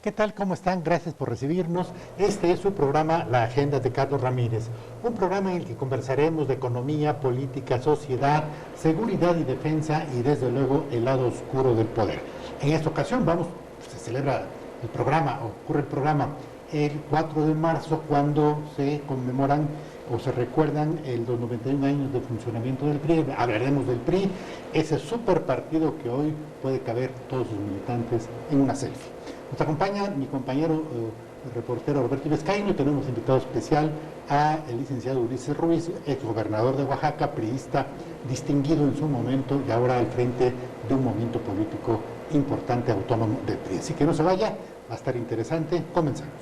¿Qué tal? ¿Cómo están? Gracias por recibirnos. Este es su programa La Agenda de Carlos Ramírez, un programa en el que conversaremos de economía, política, sociedad, seguridad y defensa y desde luego el lado oscuro del poder. En esta ocasión se celebra el programa, ocurre el programa el 4 de marzo cuando se conmemoran o se recuerdan los 91 años de funcionamiento del PRI. Hablaremos del PRI, ese super partido que hoy puede caber todos sus militantes en una selfie. Nos acompaña mi compañero el reportero Roberto Vizcaíno y tenemos invitado especial al licenciado Ulises Ruiz, exgobernador de Oaxaca, priista distinguido en su momento y ahora al frente de un movimiento político importante autónomo del PRI. Así que no se vaya, va a estar interesante. Comenzamos.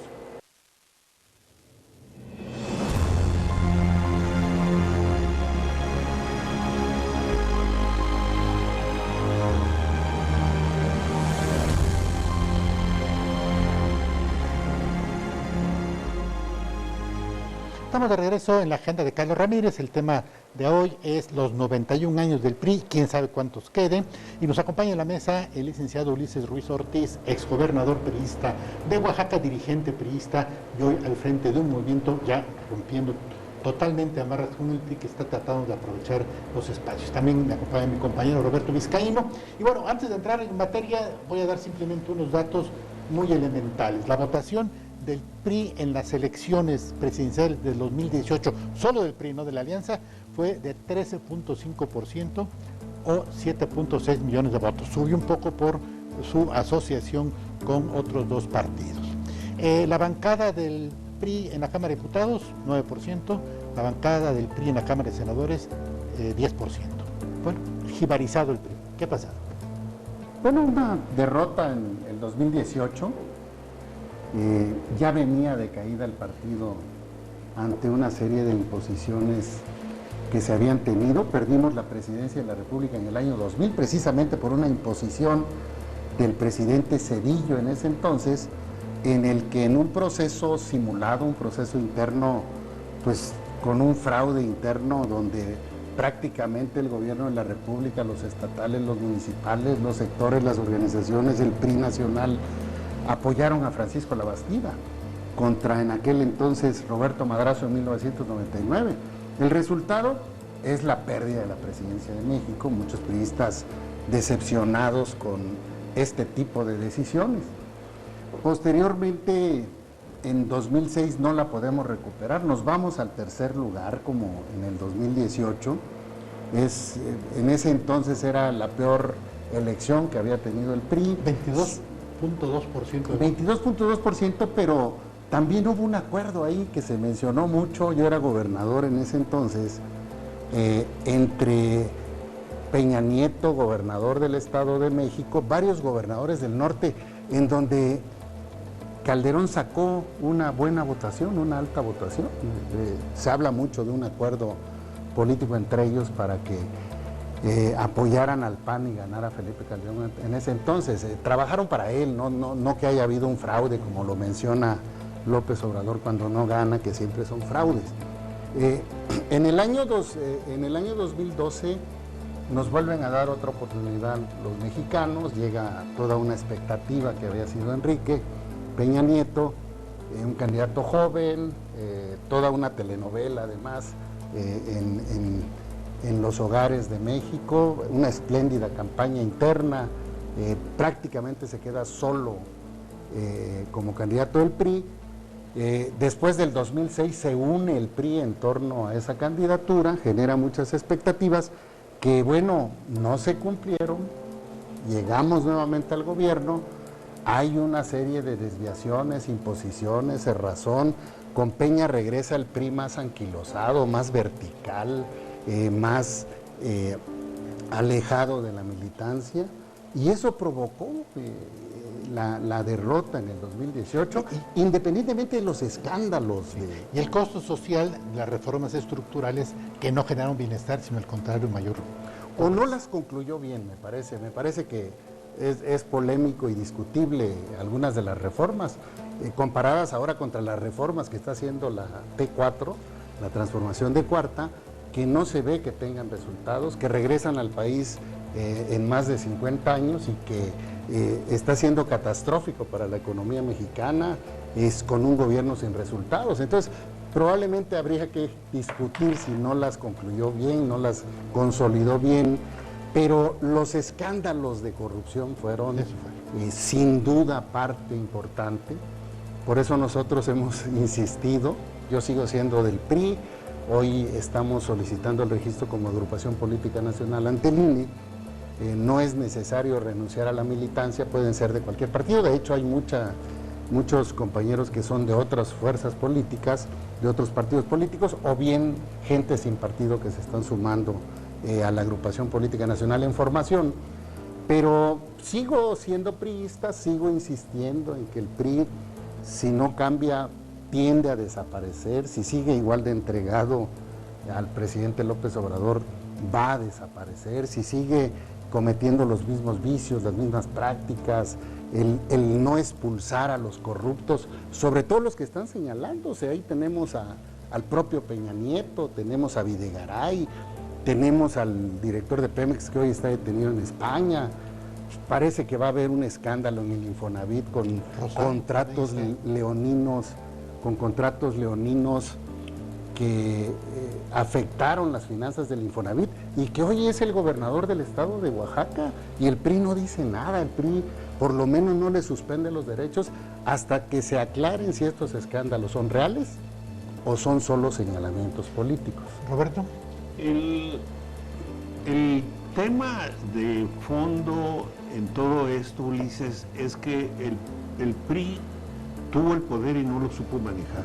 Estamos de regreso en la agenda de Carlos Ramírez. El tema de hoy es los 91 años del PRI, quién sabe cuántos queden. Y nos acompaña en la mesa el licenciado Ulises Ruiz Ortiz, exgobernador priista de Oaxaca, dirigente priista y hoy al frente de un movimiento ya rompiendo totalmente amarras con el PRI que está tratando de aprovechar los espacios. También me acompaña mi compañero Roberto Vizcaíno. Y bueno, antes de entrar en materia, voy a dar simplemente unos datos muy elementales. La votación del PRI en las elecciones presidenciales del 2018, solo del PRI, no de la Alianza, fue de 13.5% o 7.6 millones de votos. Subió un poco por su asociación con otros dos partidos. La bancada del PRI en la Cámara de Diputados, 9%, la bancada del PRI en la Cámara de Senadores, 10%. Bueno, jibarizado el PRI. ¿Qué ha pasado? Bueno, una derrota en el 2018. Ya venía de caída el partido ante una serie de imposiciones que se habían tenido. Perdimos la presidencia de la República en el año 2000, precisamente por una imposición del presidente Zedillo en ese entonces, en el que en un proceso simulado, un proceso interno, pues con un fraude interno donde prácticamente el gobierno de la República, los estatales, los municipales, los sectores, las organizaciones, el PRI nacional, apoyaron a Francisco Labastida contra en aquel entonces Roberto Madrazo en 1999. El resultado es la pérdida de la presidencia de México, muchos priistas decepcionados con este tipo de decisiones. Posteriormente, en 2006 no la podemos recuperar, nos vamos al tercer lugar como en el 2018. En ese entonces era la peor elección que había tenido el PRI. 22.2%, pero también hubo un acuerdo ahí que se mencionó mucho. Yo era gobernador en ese entonces, entre Peña Nieto, gobernador del Estado de México, varios gobernadores del norte, en donde Calderón sacó una buena votación, una alta votación. Se habla mucho de un acuerdo político entre ellos para que apoyaran al PAN y ganara Felipe Calderón en ese entonces. Trabajaron para él, no que haya habido un fraude, como lo menciona López Obrador cuando no gana, que siempre son fraudes. En el año 2012 nos vuelven a dar otra oportunidad los mexicanos, llega toda una expectativa que había sido Enrique Peña Nieto, un candidato joven, toda una telenovela además en los hogares de México, una espléndida campaña interna, prácticamente se queda solo como candidato del PRI. Después del 2006 se une el PRI en torno a esa candidatura, genera muchas expectativas que, bueno, no se cumplieron. Llegamos nuevamente al gobierno, hay una serie de desviaciones, imposiciones, cerrazón. Con Peña regresa el PRI más anquilosado, más vertical, más alejado de la militancia, y eso provocó la derrota en el 2018, independientemente de los escándalos. Y el costo social de las reformas estructurales que no generaron bienestar, sino al contrario, mayor. O no las concluyó bien, me parece que es polémico y discutible algunas de las reformas, comparadas ahora contra las reformas que está haciendo la T4, la transformación de cuarta, que no se ve que tengan resultados, que regresan al país en más de 50 años y que está siendo catastrófico para la economía mexicana, es con un gobierno sin resultados. Entonces, probablemente habría que discutir si no las concluyó bien, no las consolidó bien, pero los escándalos de corrupción fueron sin duda parte importante. Por eso nosotros hemos insistido, yo sigo siendo del PRI, hoy estamos solicitando el registro como agrupación política nacional ante el INE. No es necesario renunciar a la militancia, pueden ser de cualquier partido. De hecho, hay muchos compañeros que son de otras fuerzas políticas, de otros partidos políticos, o bien gente sin partido que se están sumando a la agrupación política nacional en formación. Pero sigo siendo priista, sigo insistiendo en que el PRI, si no cambia, tiende a desaparecer. Si sigue igual de entregado al presidente López Obrador, va a desaparecer. Si sigue cometiendo los mismos vicios, las mismas prácticas, el no expulsar a los corruptos, sobre todo los que están señalándose. Ahí tenemos al propio Peña Nieto, tenemos a Videgaray, tenemos al director de Pemex que hoy está detenido en España. Parece que va a haber un escándalo en el Infonavit con contratos leoninos, que afectaron las finanzas del Infonavit y que hoy es el gobernador del estado de Oaxaca y el PRI no dice nada. El PRI por lo menos no le suspende los derechos hasta que se aclaren si estos escándalos son reales o son solo señalamientos políticos. Roberto. El tema de fondo en todo esto, Ulises, es que el PRI tuvo el poder y no lo supo manejar.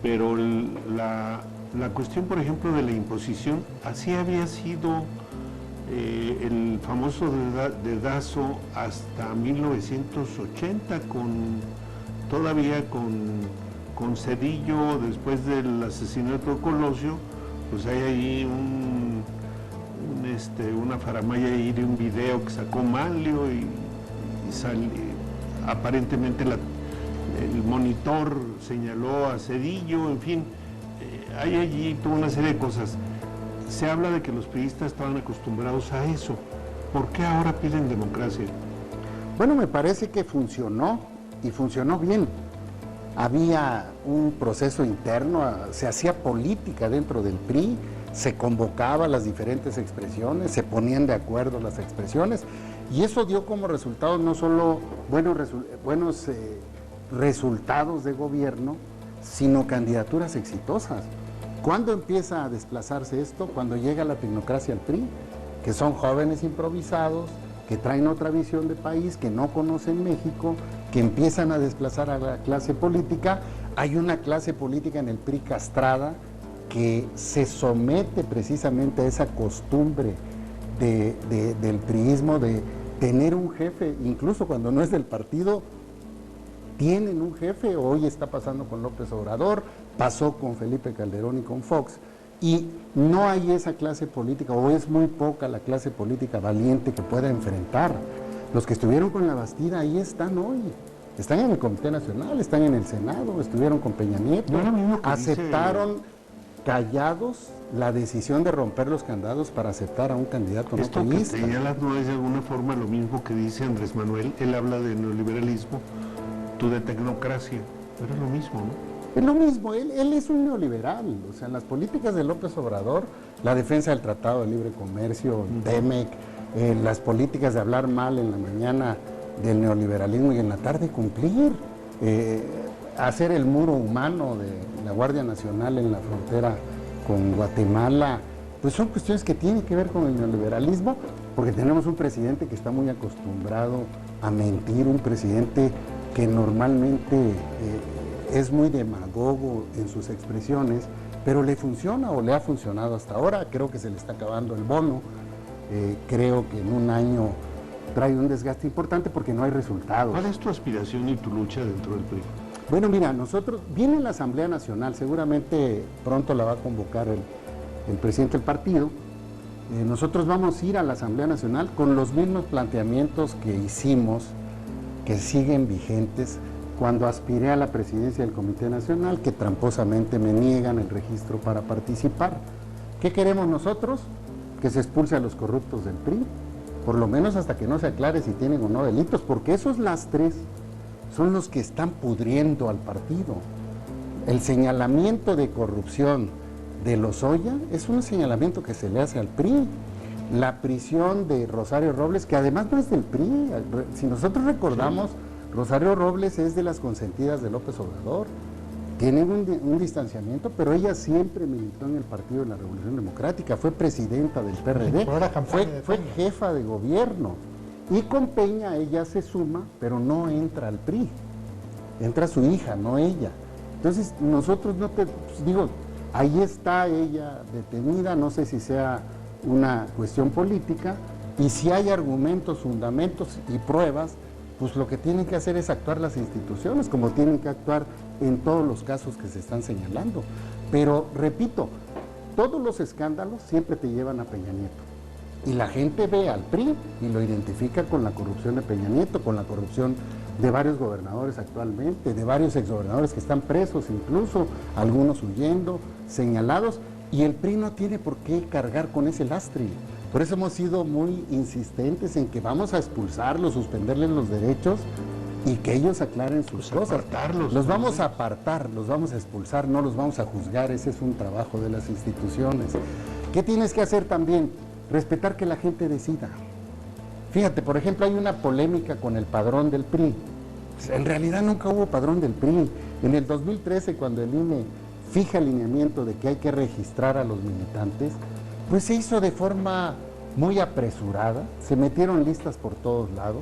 Pero la cuestión, por ejemplo, de la imposición, así había sido el famoso dedazo hasta 1980, todavía con Zedillo, después del asesinato de Colosio, pues hay ahí una faramalla ahí de un video que sacó Manlio y aparentemente el monitor señaló a Zedillo, en fin, hay allí toda una serie de cosas. Se habla de que los priistas estaban acostumbrados a eso. ¿Por qué ahora piden democracia? Bueno, me parece que funcionó y funcionó bien. Había un proceso interno, se hacía política dentro del PRI, se convocaba las diferentes expresiones, se ponían de acuerdo las expresiones y eso dio como resultado no solo buenos resultados de gobierno, sino candidaturas exitosas. ¿Cuándo empieza a desplazarse esto? Cuando llega la tecnocracia al PRI, que son jóvenes improvisados, que traen otra visión de país, que no conocen México, que empiezan a desplazar a la clase política. Hay una clase política en el PRI castrada que se somete precisamente a esa costumbre del priismo de tener un jefe, incluso cuando no es del partido, tienen un jefe. Hoy está pasando con López Obrador, pasó con Felipe Calderón y con Fox, y no hay esa clase política, o es muy poca la clase política valiente que pueda enfrentar. Los que estuvieron con la Bastida ahí están hoy, están en el Comité Nacional, están en el Senado, estuvieron con Peña Nieto, aceptaron callados la decisión de romper los candados para aceptar a un candidato no priista. Esto que señalas no es de alguna forma lo mismo que dice Andrés Manuel. Él habla de neoliberalismo, tú de tecnocracia, pero es lo mismo, ¿no? Es lo mismo, él es un neoliberal. O sea, en las políticas de López Obrador, la defensa del Tratado de Libre Comercio, TEMEC, las políticas de hablar mal en la mañana del neoliberalismo y en la tarde cumplir, hacer el muro humano de la Guardia Nacional en la frontera con Guatemala, pues son cuestiones que tienen que ver con el neoliberalismo, porque tenemos un presidente que está muy acostumbrado a mentir, un presidente que normalmente es muy demagogo en sus expresiones, pero le funciona o le ha funcionado hasta ahora. Creo que se le está acabando el bono, creo que en un año trae un desgaste importante porque no hay resultados. ¿Cuál es tu aspiración y tu lucha dentro del PRI? Bueno, mira, viene la Asamblea Nacional, seguramente pronto la va a convocar el presidente del partido. Nosotros vamos a ir a la Asamblea Nacional con los mismos planteamientos que hicimos, que siguen vigentes, cuando aspiré a la presidencia del Comité Nacional, que tramposamente me niegan el registro para participar. ¿Qué queremos nosotros? Que se expulse a los corruptos del PRI, por lo menos hasta que no se aclare si tienen o no delitos, porque esos lastres son los que están pudriendo al partido. El señalamiento de corrupción de Lozoya es un señalamiento que se le hace al PRI. La prisión de Rosario Robles, que además no es del PRI, si nosotros recordamos, Rosario Robles es de las consentidas de López Obrador, tienen un distanciamiento, pero ella siempre militó en el Partido de la Revolución Democrática, fue presidenta del PRD, fue jefa de gobierno, y con Peña ella se suma, pero no entra al PRI, entra su hija, no ella. Entonces nosotros digo, ahí está ella detenida, no sé si sea una cuestión política, y si hay argumentos, fundamentos y pruebas, pues lo que tienen que hacer es actuar las instituciones, como tienen que actuar en todos los casos que se están señalando. Pero, repito, todos los escándalos siempre te llevan a Peña Nieto. Y la gente ve al PRI y lo identifica con la corrupción de Peña Nieto, con la corrupción de varios gobernadores actualmente, de varios exgobernadores que están presos incluso, algunos huyendo, señalados, y el PRI no tiene por qué cargar con ese lastre. Por eso hemos sido muy insistentes en que vamos a expulsarlos, suspenderles los derechos y que ellos aclaren sus cosas. Los vamos a apartar, los vamos a expulsar, no los vamos a juzgar, ese es un trabajo de las instituciones. ¿Qué tienes que hacer también? Respetar que la gente decida. Fíjate, por ejemplo, hay una polémica con el padrón del PRI. En realidad nunca hubo padrón del PRI. En el 2013, cuando el INE fija el lineamiento de que hay que registrar a los militantes, pues se hizo de forma muy apresurada, se metieron listas por todos lados,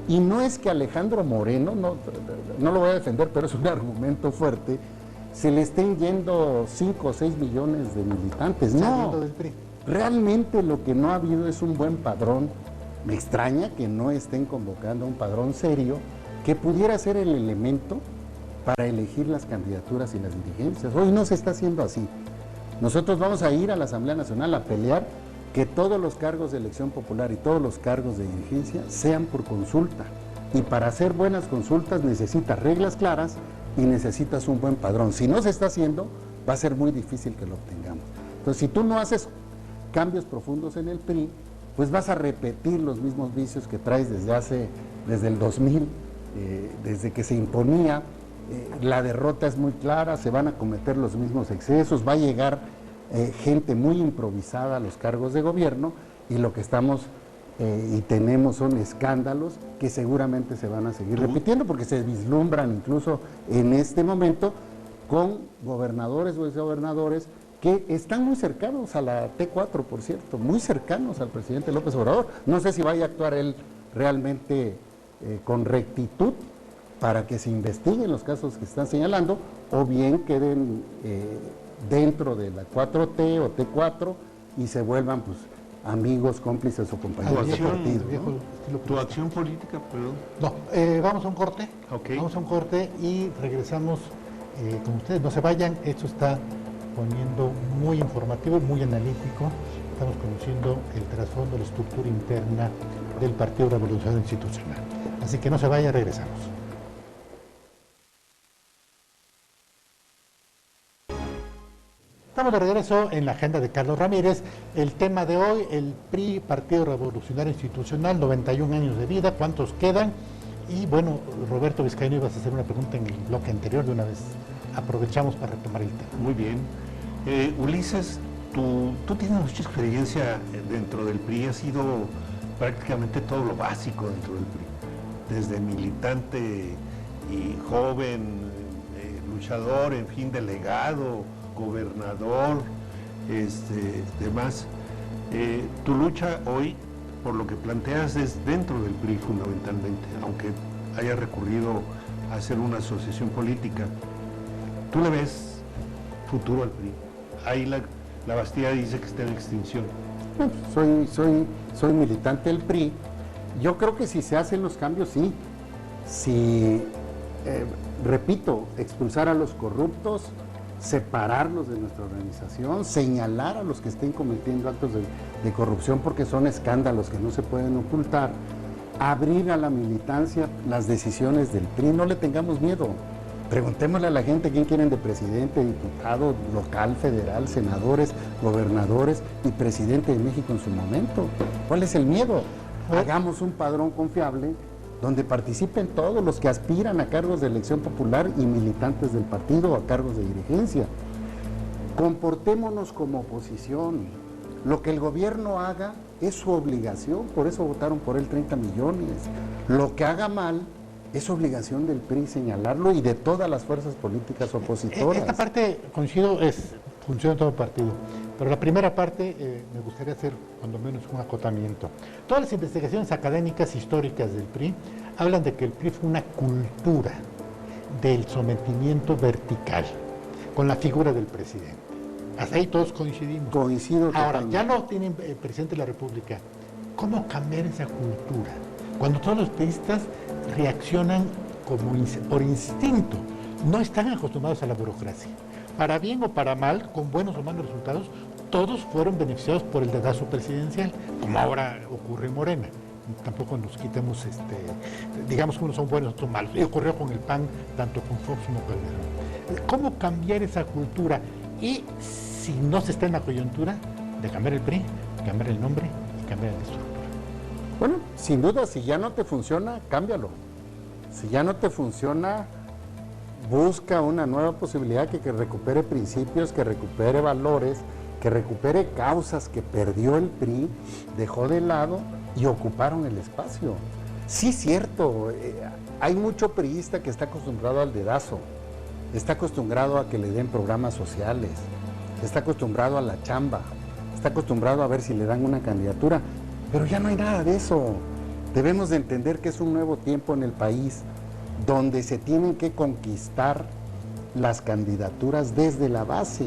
y no es que Alejandro Moreno, no lo voy a defender, pero es un argumento fuerte, se le estén yendo 5 o 6 millones de militantes. No, realmente lo que no ha habido es un buen padrón. Me extraña que no estén convocando a un padrón serio que pudiera ser el elemento para elegir las candidaturas y las dirigencias. Hoy no se está haciendo así. Nosotros vamos a ir a la Asamblea Nacional a pelear que todos los cargos de elección popular y todos los cargos de dirigencia sean por consulta. Y para hacer buenas consultas necesitas reglas claras y necesitas un buen padrón. Si no se está haciendo, va a ser muy difícil que lo obtengamos. Entonces, si tú no haces cambios profundos en el PRI, pues vas a repetir los mismos vicios que traes desde el 2000, desde que se imponía. La derrota es muy clara, se van a cometer los mismos excesos, va a llegar gente muy improvisada a los cargos de gobierno, y lo que estamos y tenemos son escándalos que seguramente se van a seguir repitiendo, porque se vislumbran incluso en este momento con gobernadores o exgobernadores que están muy cercanos a la T4, por cierto, muy cercanos al presidente López Obrador. No sé si vaya a actuar él realmente con rectitud para que se investiguen los casos que están señalando, o bien queden dentro de la 4T o T4 y se vuelvan pues amigos, cómplices o compañeros de partido. ¿Tu acción política, perdón? No, vamos a un corte. Okay. Vamos a un corte y regresamos con ustedes. No se vayan, esto está poniendo muy informativo, muy analítico. Estamos conociendo el trasfondo, la estructura interna del Partido Revolucionario Institucional. Así que no se vayan, regresamos. Estamos de regreso en la agenda de Carlos Ramírez. El tema de hoy, el PRI, Partido Revolucionario Institucional, 91 años de vida, ¿cuántos quedan? Y bueno, Roberto Vizcaíno, ibas a hacer una pregunta en el bloque anterior, de una vez aprovechamos para retomar el tema. Muy bien. Ulises, tú tienes mucha experiencia dentro del PRI, has sido prácticamente todo lo básico dentro del PRI, desde militante y joven, luchador, en fin, delegado, gobernador, demás. Tu lucha hoy, por lo que planteas, es dentro del PRI fundamentalmente, aunque haya recurrido a hacer una asociación política. ¿Tú le ves futuro al PRI? Ahí la Bastilla dice que está en extinción. Soy militante del PRI. Yo creo que si se hacen los cambios, sí. Si, repito, expulsar a los corruptos, separarlos de nuestra organización, señalar a los que estén cometiendo actos de corrupción, porque son escándalos que no se pueden ocultar, abrir a la militancia las decisiones del PRI, no le tengamos miedo. Preguntémosle a la gente quién quieren de presidente, diputado, local, federal, senadores, gobernadores y presidente de México en su momento. ¿Cuál es el miedo? hagamos un padrón confiable donde participen todos los que aspiran a cargos de elección popular y militantes del partido o a cargos de dirigencia. Comportémonos como oposición. Lo que el gobierno haga es su obligación, por eso votaron por él 30 millones. Lo que haga mal es obligación del PRI señalarlo y de todas las fuerzas políticas opositoras. Esta parte, coincido, funciona todo el partido. Pero la primera parte me gustaría hacer cuando menos un acotamiento. Todas las investigaciones académicas históricas del PRI hablan de que el PRI fue una cultura del sometimiento vertical con la figura del presidente. Hasta ahí todos coincidimos. Coincido Ahora, totalmente. ya lo tienen el presidente de la República. ¿Cómo cambiar esa cultura? Cuando todos los priistas reaccionan por instinto, no están acostumbrados a la burocracia. Para bien o para mal, con buenos o malos resultados, todos fueron beneficiados por el dedazo presidencial, como ahora ocurre en Morena. Tampoco nos quitemos, digamos que unos son buenos, otros malos. Y ocurrió con el PAN, tanto con Fox como con Calderón. ¿Cómo cambiar esa cultura? Y si no se está en la coyuntura, de cambiar el PRI, cambiar el nombre y cambiar la estructura. Bueno, sin duda, si ya no te funciona, cámbialo. Si ya no te funciona, busca una nueva posibilidad que recupere principios, que recupere valores, que recupere causas que perdió el PRI, dejó de lado y ocuparon el espacio. Sí, cierto, hay mucho priista que está acostumbrado al dedazo, está acostumbrado a que le den programas sociales, está acostumbrado a la chamba, está acostumbrado a ver si le dan una candidatura, pero ya no hay nada de eso. Debemos de entender que es un nuevo tiempo en el país donde se tienen que conquistar las candidaturas desde la base.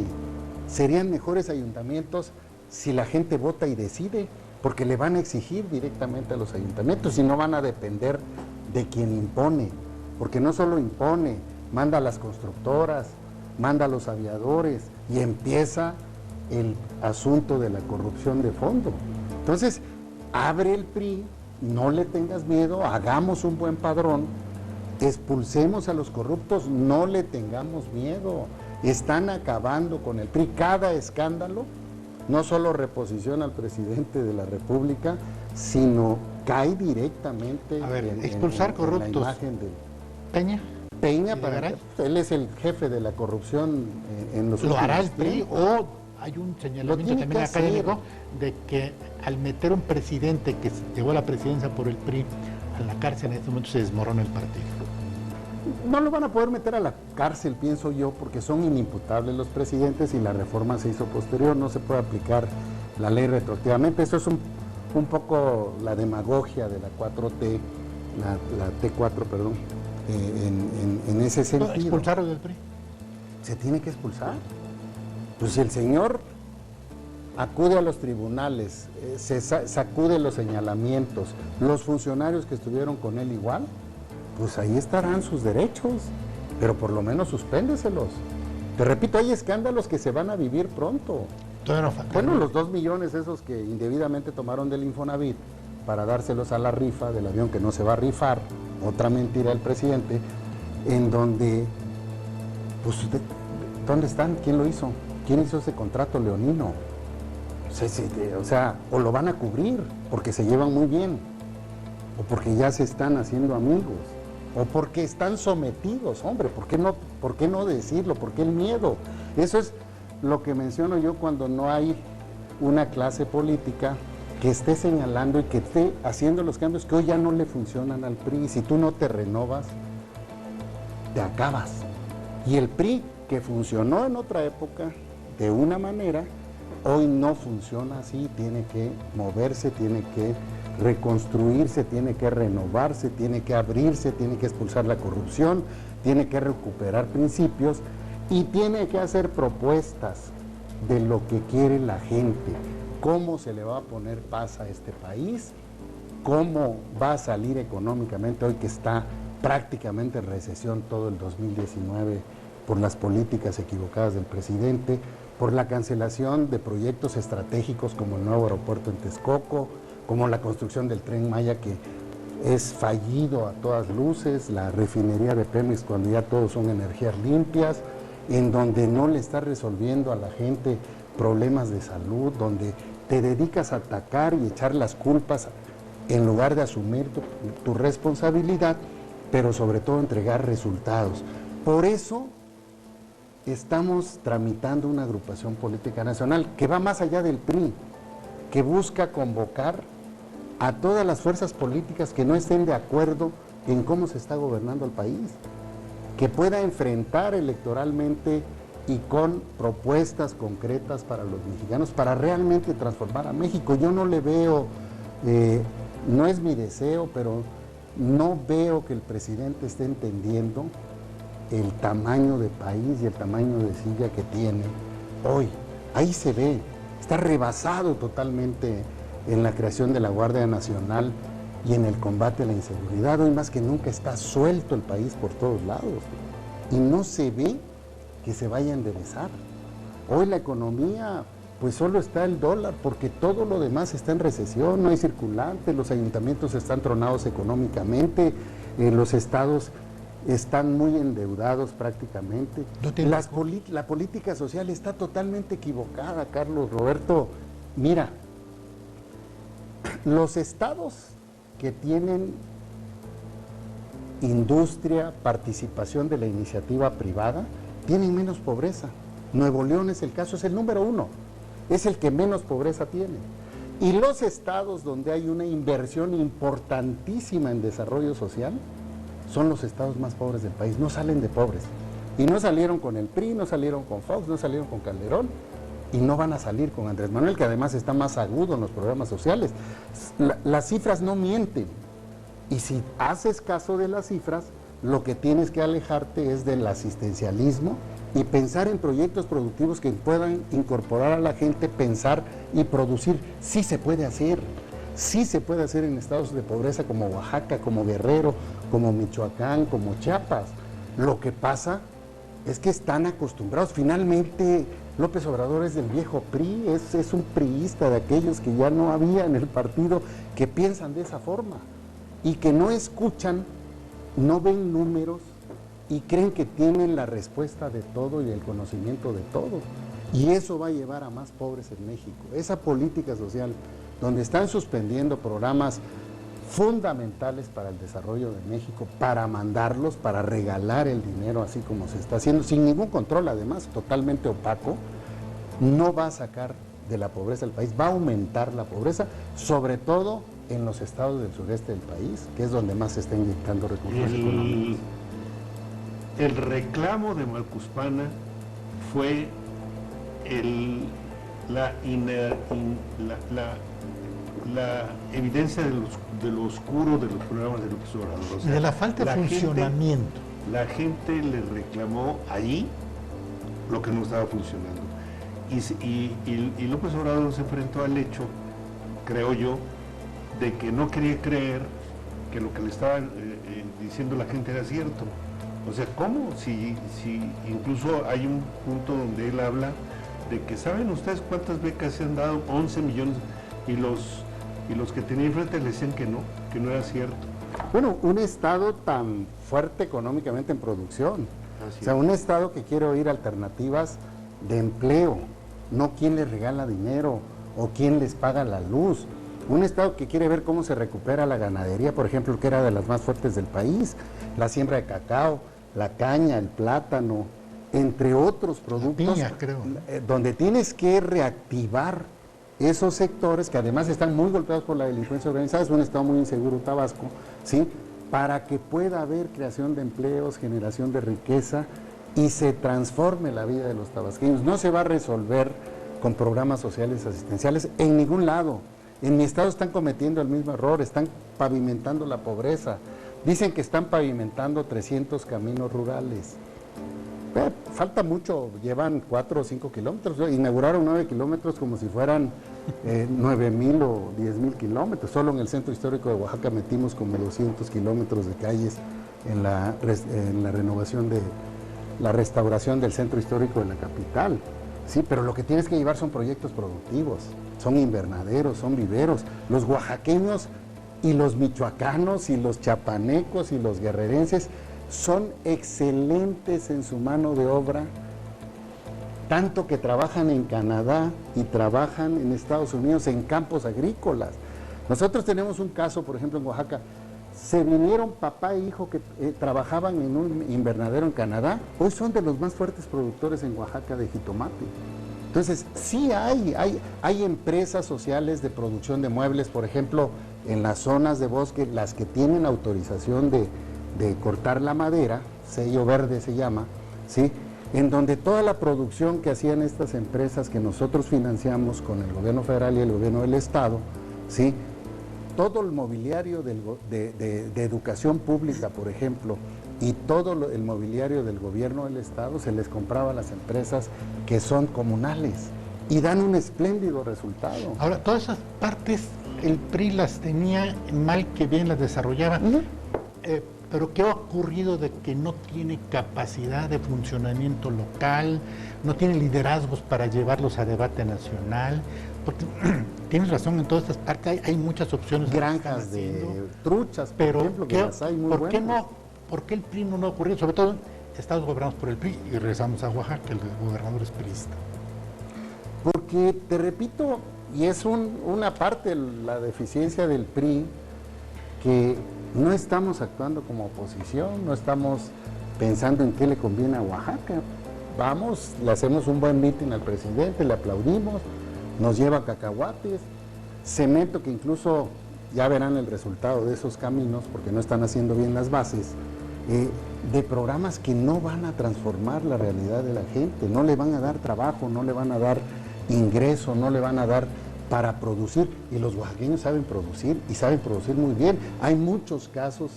Serían mejores ayuntamientos si la gente vota y decide, porque le van a exigir directamente a los ayuntamientos y no van a depender de quien impone, porque no solo impone, manda a las constructoras, manda a los aviadores y empieza el asunto de la corrupción de fondo. Entonces, abre el PRI, no le tengas miedo, hagamos un buen padrón, expulsemos a los corruptos, no le tengamos miedo. Están acabando con el PRI. Cada escándalo no solo reposiciona al presidente de la República, sino cae directamente expulsar corruptos. en la imagen de Peña, él es el jefe de la corrupción en los últimos tiempos. ¿Lo hará el PRI o hay un señalamiento también académico de que al meter un presidente que llegó a la presidencia por el PRI a la cárcel en este momento se desmorona el partido? No lo van a poder meter a la cárcel, pienso yo, porque son inimputables los presidentes y la reforma se hizo posterior, no se puede aplicar la ley retroactivamente. Eso es un poco la demagogia de la 4T, la T4, perdón, en ese sentido. ¿Expulsaron del PRI? Se tiene que expulsar. Pues si el señor acude a los tribunales, se sacude los señalamientos, los funcionarios que estuvieron con él igual, pues ahí estarán sus derechos, pero por lo menos suspéndeselos. Te repito, hay escándalos que se van a vivir pronto. Bueno, los 2 millones esos que indebidamente tomaron del Infonavit para dárselos a la rifa del avión que no se va a rifar, otra mentira del presidente, en donde, pues, ¿dónde están? ¿Quién lo hizo? ¿Quién hizo ese contrato leonino? O sea, o lo van a cubrir porque se llevan muy bien, o porque ya se están haciendo amigos, o porque están sometidos. Hombre, ¿por qué no decirlo? ¿Por qué el miedo? Eso es lo que menciono yo cuando no hay una clase política que esté señalando y que esté haciendo los cambios que hoy ya no le funcionan al PRI. Si tú no te renovas, te acabas. Y el PRI, que funcionó en otra época de una manera, hoy no funciona así, tiene que moverse, tiene que reconstruirse, tiene que renovarse, tiene que abrirse, tiene que expulsar la corrupción, tiene que recuperar principios y tiene que hacer propuestas de lo que quiere la gente, cómo se le va a poner paz a este país, cómo va a salir económicamente hoy que está prácticamente en recesión todo el 2019 por las políticas equivocadas del presidente, por la cancelación de proyectos estratégicos como el nuevo aeropuerto en Texcoco, como la construcción del Tren Maya que es fallido a todas luces, la refinería de Pemex cuando ya todos son energías limpias, en donde no le está resolviendo a la gente problemas de salud, donde te dedicas a atacar y echar las culpas en lugar de asumir tu responsabilidad, pero sobre todo entregar resultados. Por eso estamos tramitando una agrupación política nacional que va más allá del PRI, que busca convocar a todas las fuerzas políticas que no estén de acuerdo en cómo se está gobernando el país, que pueda enfrentar electoralmente y con propuestas concretas para los mexicanos, para realmente transformar a México. Yo no le veo, no es mi deseo, pero no veo que el presidente esté entendiendo el tamaño de país y el tamaño de silla que tiene hoy. Ahí se ve, está rebasado totalmente en la creación de la Guardia Nacional y en el combate a la inseguridad. Hoy más que nunca está suelto el país por todos lados y no se ve que se vaya a enderezar. Hoy la economía, pues solo está el dólar, porque todo lo demás está en recesión, no hay circulante, los ayuntamientos están tronados económicamente, los estados están muy endeudados prácticamente. La política social está totalmente equivocada, Carlos, Roberto. Mira, los estados que tienen industria, participación de la iniciativa privada, tienen menos pobreza. Nuevo León es el caso, es el número 1, es el que menos pobreza tiene. Y los estados donde hay una inversión importantísima en desarrollo social son los estados más pobres del país, no salen de pobres. Y no salieron con el PRI, no salieron con Fox, no salieron con Calderón, y no van a salir con Andrés Manuel, que además está más agudo en los programas sociales. Las cifras no mienten, y si haces caso de las cifras, lo que tienes que alejarte es del asistencialismo y pensar en proyectos productivos que puedan incorporar a la gente, pensar y producir. Sí se puede hacer en estados de pobreza como Oaxaca, como Guerrero, como Michoacán, como Chiapas. Lo que pasa es que están acostumbrados. Finalmente, López Obrador es del viejo PRI, es un priista de aquellos que ya no había en el partido, que piensan de esa forma y que no escuchan, no ven números y creen que tienen la respuesta de todo y el conocimiento de todo. Y eso va a llevar a más pobres en México. Esa política social donde están suspendiendo programas fundamentales para el desarrollo de México, para mandarlos, para regalar el dinero así como se está haciendo, sin ningún control además, totalmente opaco, no va a sacar de la pobreza del país, va a aumentar la pobreza, sobre todo en los estados del sureste del país, que es donde más se está inyectando recursos económicos. El reclamo de Macuspana fue la evidencia de lo oscuro de los programas de López Obrador. O sea, de la falta de funcionamiento. La gente le reclamó ahí lo que no estaba funcionando. Y López Obrador se enfrentó al hecho, creo yo, de que no quería creer que lo que le estaba diciendo la gente era cierto. O sea, ¿cómo? Si incluso hay un punto donde él habla de que, ¿saben ustedes cuántas becas se han dado? 11 millones, y los que tenía enfrente le decían que no era cierto. Bueno, un estado tan fuerte económicamente en producción, o sea, un estado que quiere oír alternativas de empleo, no quién les regala dinero o quién les paga la luz. Un estado que quiere ver cómo se recupera la ganadería, por ejemplo, que era de las más fuertes del país, la siembra de cacao, la caña, el plátano, entre otros productos, la piña, creo, donde tienes que reactivar esos sectores que además están muy golpeados por la delincuencia organizada. Es un estado muy inseguro, Tabasco, ¿sí? Para que pueda haber creación de empleos, generación de riqueza y se transforme la vida de los tabasqueños. No se va a resolver con programas sociales asistenciales en ningún lado. En mi estado están cometiendo el mismo error, están pavimentando la pobreza. Dicen que están pavimentando 300 caminos rurales. Falta mucho, llevan 4 o 5 kilómetros, inauguraron 9 kilómetros como si fueran 9,000 o 10,000 kilómetros. Solo en el centro histórico de Oaxaca metimos como 200 kilómetros de calles en la renovación de la restauración del centro histórico de la capital. Sí, pero lo que tienes que llevar son proyectos productivos, son invernaderos, son viveros. Los oaxaqueños y los michoacanos y los chapanecos y los guerrerenses son excelentes en su mano de obra, tanto que trabajan en Canadá y trabajan en Estados Unidos en campos agrícolas. Nosotros tenemos un caso, por ejemplo, en Oaxaca. Se vinieron papá e hijo que trabajaban en un invernadero en Canadá. Hoy son de los más fuertes productores en Oaxaca de jitomate. Entonces, sí hay empresas sociales de producción de muebles, por ejemplo, en las zonas de bosque, las que tienen autorización de cortar la madera, sello verde se llama, ¿sí? En donde toda la producción que hacían estas empresas que nosotros financiamos con el gobierno federal y el gobierno del estado, ¿sí? Todo el mobiliario de educación pública, por ejemplo, y todo el mobiliario del gobierno del estado se les compraba a las empresas que son comunales y dan un espléndido resultado. Ahora, todas esas partes el PRI las tenía mal que bien las desarrollaba. Pero ¿qué ha ocurrido de que no tiene capacidad de funcionamiento local, no tiene liderazgos para llevarlos a debate nacional? Porque tienes razón, en todas estas partes hay muchas opciones. Granjas de truchas, por ejemplo, que las hay muy buenas. ¿Por qué el PRI no ha ocurrido? Sobre todo en estados gobernados por el PRI, y regresamos a Oaxaca, el gobernador es priista. Porque, te repito, y es una parte la deficiencia del PRI, que no estamos actuando como oposición, no estamos pensando en qué le conviene a Oaxaca. Vamos, le hacemos un buen mitin al presidente, le aplaudimos, nos lleva cacahuates, cemento, que incluso ya verán el resultado de esos caminos, porque no están haciendo bien las bases, de programas que no van a transformar la realidad de la gente, no le van a dar trabajo, no le van a dar ingreso, no le van a dar para producir, y los oaxaqueños saben producir, y saben producir muy bien. Hay muchos casos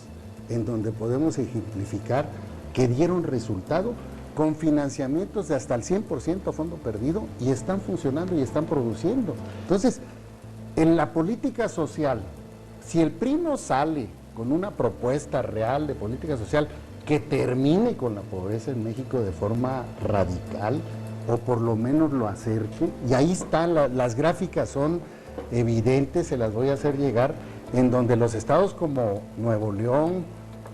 en donde podemos ejemplificar que dieron resultado con financiamientos de hasta el 100% a fondo perdido, y están funcionando y están produciendo. Entonces, en la política social, si el PRI no sale con una propuesta real de política social que termine con la pobreza en México de forma radical, o por lo menos lo acerque, y ahí están, las gráficas son evidentes, se las voy a hacer llegar, en donde los estados como Nuevo León,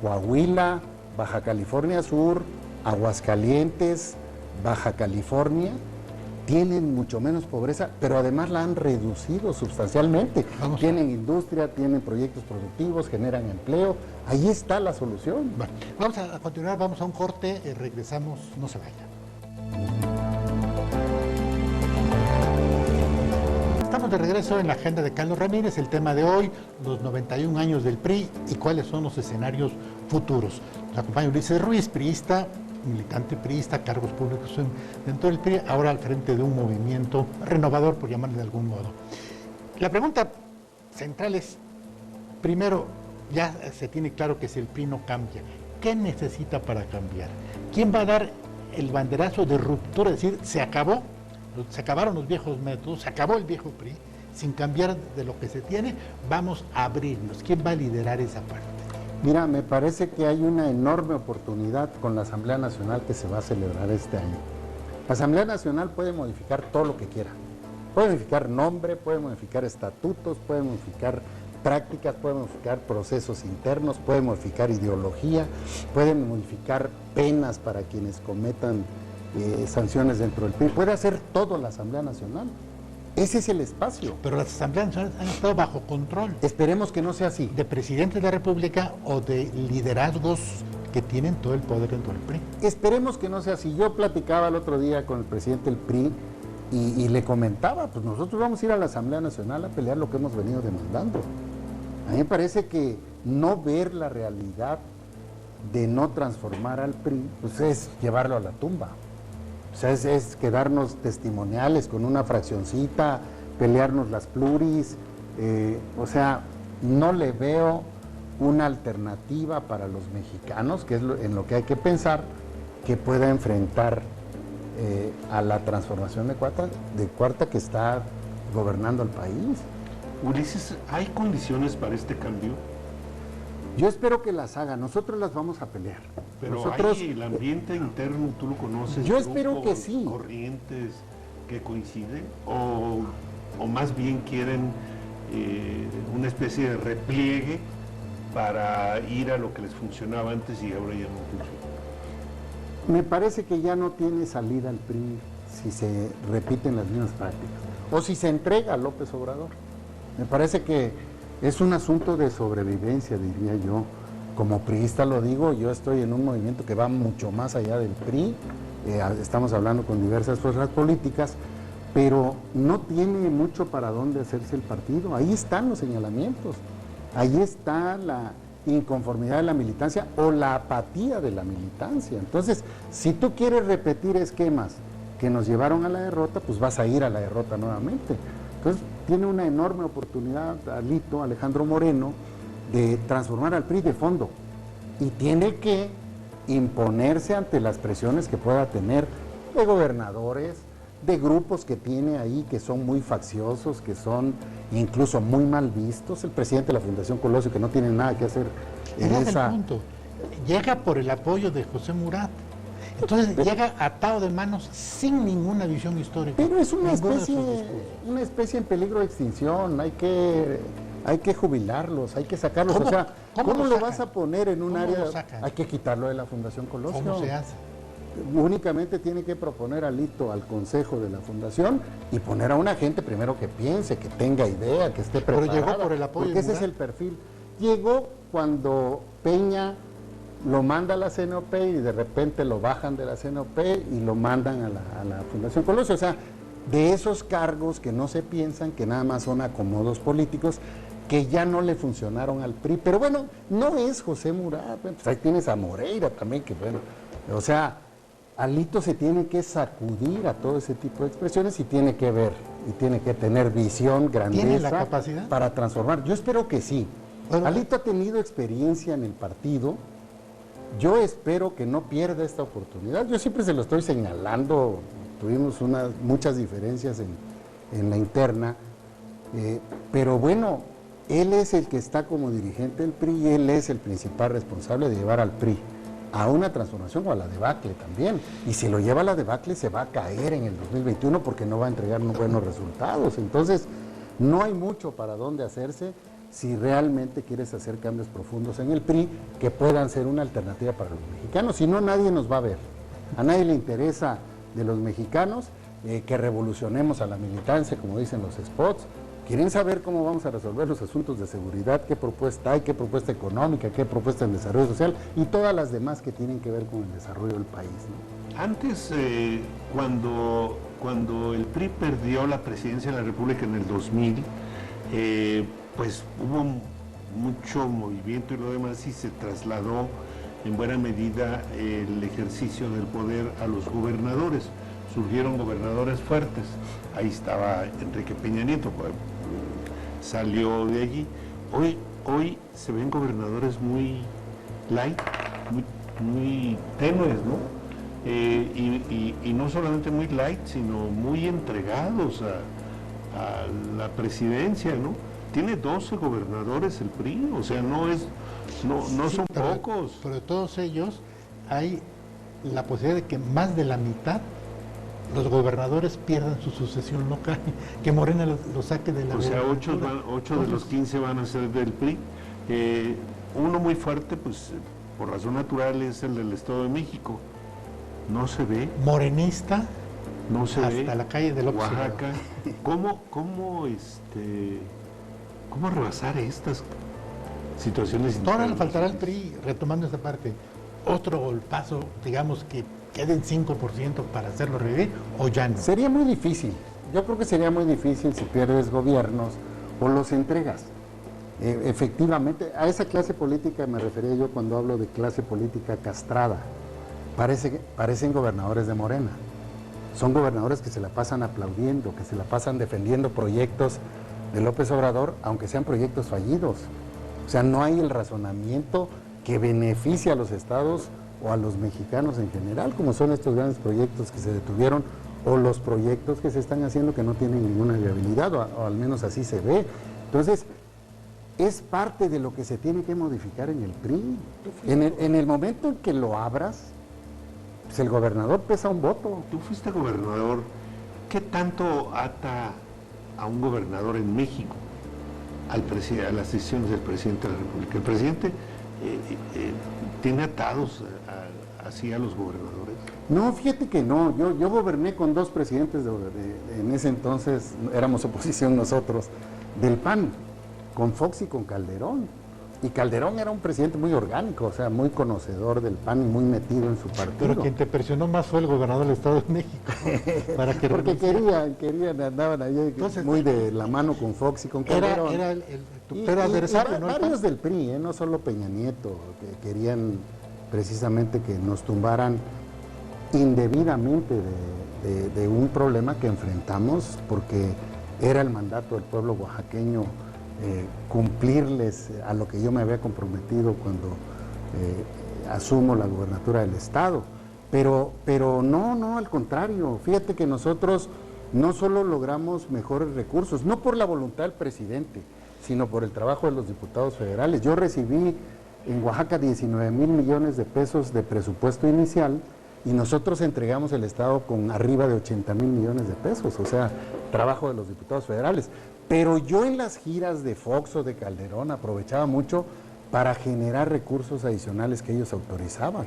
Coahuila, Baja California Sur, Aguascalientes, Baja California, tienen mucho menos pobreza, pero además la han reducido sustancialmente. Tienen industria, tienen proyectos productivos, generan empleo. Ahí está la solución. Bueno, vamos a continuar, vamos a un corte, regresamos, no se vayan. Estamos de regreso en la agenda de Carlos Ramírez. El tema de hoy, los 91 años del PRI y cuáles son los escenarios futuros. Nos acompaña Ulises Ruiz, priista, militante priista, cargos públicos dentro del PRI, ahora al frente de un movimiento renovador, por llamarle de algún modo. La pregunta central es, primero, ya se tiene claro que si el PRI no cambia, ¿qué necesita para cambiar? ¿Quién va a dar el banderazo de ruptura? Es decir, se acabaron los viejos métodos, se acabó el viejo PRI, sin cambiar de lo que se tiene, vamos a abrirnos. ¿Quién va a liderar esa parte? Mira, me parece que hay una enorme oportunidad con la Asamblea Nacional que se va a celebrar este año. La Asamblea Nacional puede modificar todo lo que quiera. Puede modificar nombre, puede modificar estatutos, puede modificar prácticas, puede modificar procesos internos, puede modificar ideología, puede modificar penas para quienes cometan sanciones dentro del PRI. Puede hacer todo la Asamblea Nacional. Ese es el espacio. Pero las asambleas nacionales han estado bajo control. Esperemos que no sea así. De presidente de la República o de liderazgos que tienen todo el poder dentro del PRI. Esperemos que no sea así. Yo platicaba el otro día con el presidente del PRI y le comentaba, pues nosotros vamos a ir a la Asamblea Nacional a pelear lo que hemos venido demandando. A mí me parece que no ver la realidad de no transformar al PRI, pues es llevarlo a la tumba. O sea, es quedarnos testimoniales con una fraccioncita, pelearnos las pluris, o sea, no le veo una alternativa para los mexicanos, que es en lo que hay que pensar, que pueda enfrentar a la transformación de Cuarta que está gobernando el país. Ulises, ¿hay condiciones para este cambio? Yo espero que las haga, nosotros las vamos a pelear. Pero nosotros, hay el ambiente interno, tú lo conoces. Yo espero que sí. Corrientes que coinciden o más bien quieren una especie de repliegue para ir a lo que les funcionaba antes y ahora ya no funciona. Me parece que ya no tiene salida el PRI si se repiten las mismas prácticas o si se entrega a López Obrador. Me parece que Es un asunto de sobrevivencia, diría yo. Como priista lo digo, yo estoy en un movimiento que va mucho más allá del PRI, estamos hablando con diversas fuerzas políticas, pero no tiene mucho para dónde hacerse el partido. Ahí están los señalamientos, ahí está la inconformidad de la militancia o la apatía de la militancia. Entonces, si tú quieres repetir esquemas que nos llevaron a la derrota, pues vas a ir a la derrota nuevamente. Entonces, tiene una enorme oportunidad Alejandro Moreno, de transformar al PRI de fondo, y tiene que imponerse ante las presiones que pueda tener de gobernadores, de grupos que tiene ahí que son muy facciosos, que son incluso muy mal vistos. El presidente de la Fundación Colosio, que no tiene nada que hacer en esa... El punto. Llega por el apoyo de José Murat. Entonces llega atado de manos sin ninguna visión histórica. Pero es una especie en peligro de extinción. Hay que jubilarlos, hay que sacarlos. ¿Cómo? O sea, ¿cómo lo sacan? vas a poner en un área? Sacan? Hay que quitarlo de la Fundación Colosio. ¿Cómo se hace? Únicamente tiene que proponer al consejo de la fundación y poner a una gente primero que piense, que tenga idea, que esté preparada. Pero llegó por el apoyo porque de ese es el perfil. Llegó cuando Peña lo manda a la CNOP y de repente lo bajan de la CNOP y lo mandan a la Fundación Colosio. O sea, de esos cargos que no se piensan, que nada más son acomodos políticos, que ya no le funcionaron al PRI. Pero bueno, no es José Murat, pues ahí tienes a Moreira también, que bueno, o sea, Alito se tiene que sacudir a todo ese tipo de expresiones y tiene que ver, y tiene que tener visión, grandeza. ¿Tiene la capacidad? Para transformar. Yo espero que sí. Bueno, Alito ha tenido experiencia en el partido. Yo espero que no pierda esta oportunidad. Yo siempre se lo estoy señalando. Tuvimos muchas diferencias en la interna. Pero bueno, él es el que está como dirigente del PRI y él es el principal responsable de llevar al PRI a una transformación o a la debacle también. Y si lo lleva a la debacle se va a caer en el 2021 porque no va a entregar buenos resultados. Entonces, no hay mucho para dónde hacerse si realmente quieres hacer cambios profundos en el PRI que puedan ser una alternativa para los mexicanos. Si no, nadie nos va a ver. A nadie le interesa de los mexicanos que revolucionemos a la militancia, como dicen los spots. Quieren saber cómo vamos a resolver los asuntos de seguridad, qué propuesta hay, qué propuesta económica, qué propuesta en desarrollo social y todas las demás que tienen que ver con el desarrollo del país, ¿no? Antes, cuando el PRI perdió la presidencia de la República en el 2000, pues hubo mucho movimiento y lo demás y se trasladó en buena medida el ejercicio del poder a los gobernadores. Surgieron gobernadores fuertes. Ahí estaba Enrique Peña Nieto, salió de allí. Hoy se ven gobernadores muy light, muy tenues, ¿no? Y no solamente muy light, sino muy entregados a la presidencia, ¿no? Tiene 12 gobernadores el PRI, o sea, no son pocos. Pero de todos ellos hay la posibilidad de que más de la mitad los gobernadores pierdan su sucesión local, que Morena lo saque de la... O sea, 8 de los 15 van a ser del PRI. Uno muy fuerte, pues por razón natural, es el del Estado de México. No se ve. Morenista. No se ve. Hasta la calle de López Oaxaca. ¿Cómo rebasar estas situaciones? Ahora le faltará al PRI, retomando esta parte, otro golpazo, digamos que queden 5% para hacerlo revivir, o ya no. Sería muy difícil. Yo creo que sería muy difícil si pierdes gobiernos o los entregas. Efectivamente, a esa clase política me refería yo cuando hablo de clase política castrada. Parecen gobernadores de Morena. Son gobernadores que se la pasan aplaudiendo, que se la pasan defendiendo proyectos de López Obrador, aunque sean proyectos fallidos. O sea, no hay el razonamiento que beneficie a los estados o a los mexicanos en general, como son estos grandes proyectos que se detuvieron o los proyectos que se están haciendo que no tienen ninguna viabilidad, o al menos así se ve. Entonces, es parte de lo que se tiene que modificar en el PRI. En el momento en que lo abras, pues el gobernador pesa un voto. Tú fuiste gobernador. ¿Qué tanto ata a un gobernador en México a las decisiones del presidente de la República? El presidente tiene atados así a los gobernadores. No, fíjate que no. Yo goberné con 2 presidentes en ese entonces, éramos oposición nosotros, del PAN. con Fox y con Calderón. Y Calderón era un presidente muy orgánico, o sea, muy conocedor del PAN y muy metido en su partido. Pero quien te presionó más fue el gobernador del Estado de México. Para que porque querían, andaban ahí. Entonces, muy de la mano con Fox y con Calderón. Era tu peor adversario, ¿no? Varios del PRI, no solo Peña Nieto, que querían precisamente que nos tumbaran indebidamente de un problema que enfrentamos, porque era el mandato del pueblo oaxaqueño cumplirles a lo que yo me había comprometido cuando asumo la gubernatura del Estado. Pero no, al contrario, fíjate que nosotros no solo logramos mejores recursos, no por la voluntad del presidente, sino por el trabajo de los diputados federales. Yo recibí en Oaxaca 19 mil millones de pesos de presupuesto inicial y nosotros entregamos el Estado con arriba de 80 mil millones de pesos, o sea, trabajo de los diputados federales. Pero yo en las giras de Fox o de Calderón aprovechaba mucho para generar recursos adicionales que ellos autorizaban.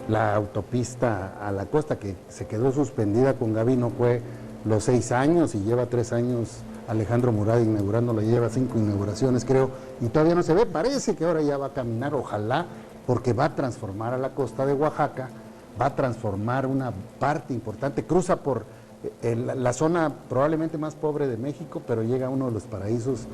La autopista a la costa, que se quedó suspendida con Gabino, fue los 6 años y lleva 3 años Alejandro Murat inaugurándola, lleva 5 inauguraciones creo, y todavía no se ve. Parece que ahora ya va a caminar, ojalá, porque va a transformar a la costa de Oaxaca, va a transformar una parte importante, cruza por la zona probablemente más pobre de México, pero llega a uno de los paraísos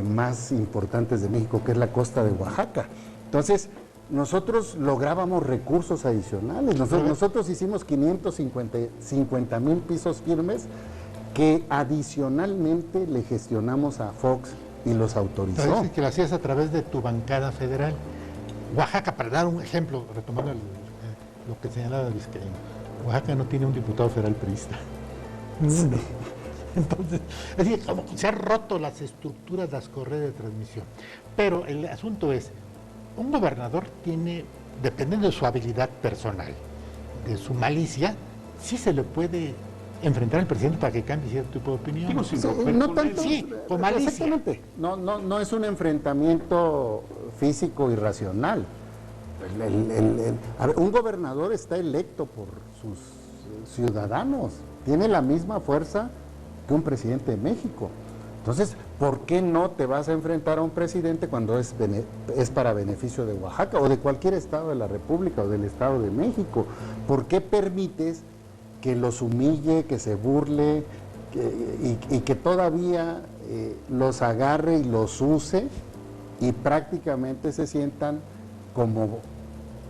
más importantes de México, que es la costa de Oaxaca. Entonces, nosotros lográbamos recursos adicionales. Nosotros hicimos 550 mil pisos firmes que adicionalmente le gestionamos a Fox y los autorizó. Parece que lo hacías a través de tu bancada federal. Oaxaca, para dar un ejemplo, retomando lo que señalaba Vizcaíno, Oaxaca no tiene un diputado federal priista. Sí. Entonces, es decir, como se han roto las estructuras, las correas de transmisión. Pero el asunto es, un gobernador tiene, dependiendo de su habilidad personal, de su malicia, sí se le puede enfrentar al presidente para que cambie cierto tipo de opinión. Digo, Sí, no tanto, sí, con malicia. Exactamente. No es un enfrentamiento físico y racional. A ver, un gobernador está electo por sus ciudadanos, tiene la misma fuerza que un presidente de México. Entonces, ¿por qué no te vas a enfrentar a un presidente cuando es para beneficio de Oaxaca o de cualquier estado de la República o del Estado de México? ¿Por qué permites que los humille, que se burle y que todavía los agarre y los use y prácticamente se sientan como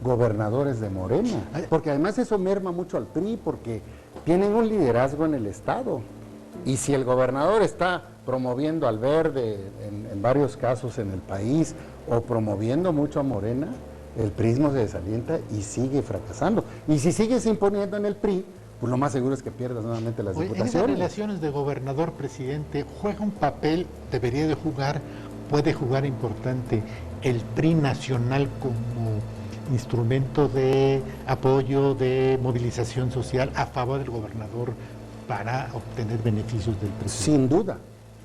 gobernadores de Morena? Porque además eso merma mucho al PRI, porque tienen un liderazgo en el Estado. Y si el gobernador está promoviendo al Verde en varios casos en el país o promoviendo mucho a Morena, el PRIismo se desalienta y sigue fracasando. Y si sigues imponiendo en el PRI, pues lo más seguro es que pierdas nuevamente las diputaciones. En esas relaciones de gobernador-presidente, ¿juega un papel, debería de jugar, puede jugar importante el PRI nacional como instrumento de apoyo, de movilización social a favor del gobernador para obtener beneficios del presidente? Sin duda.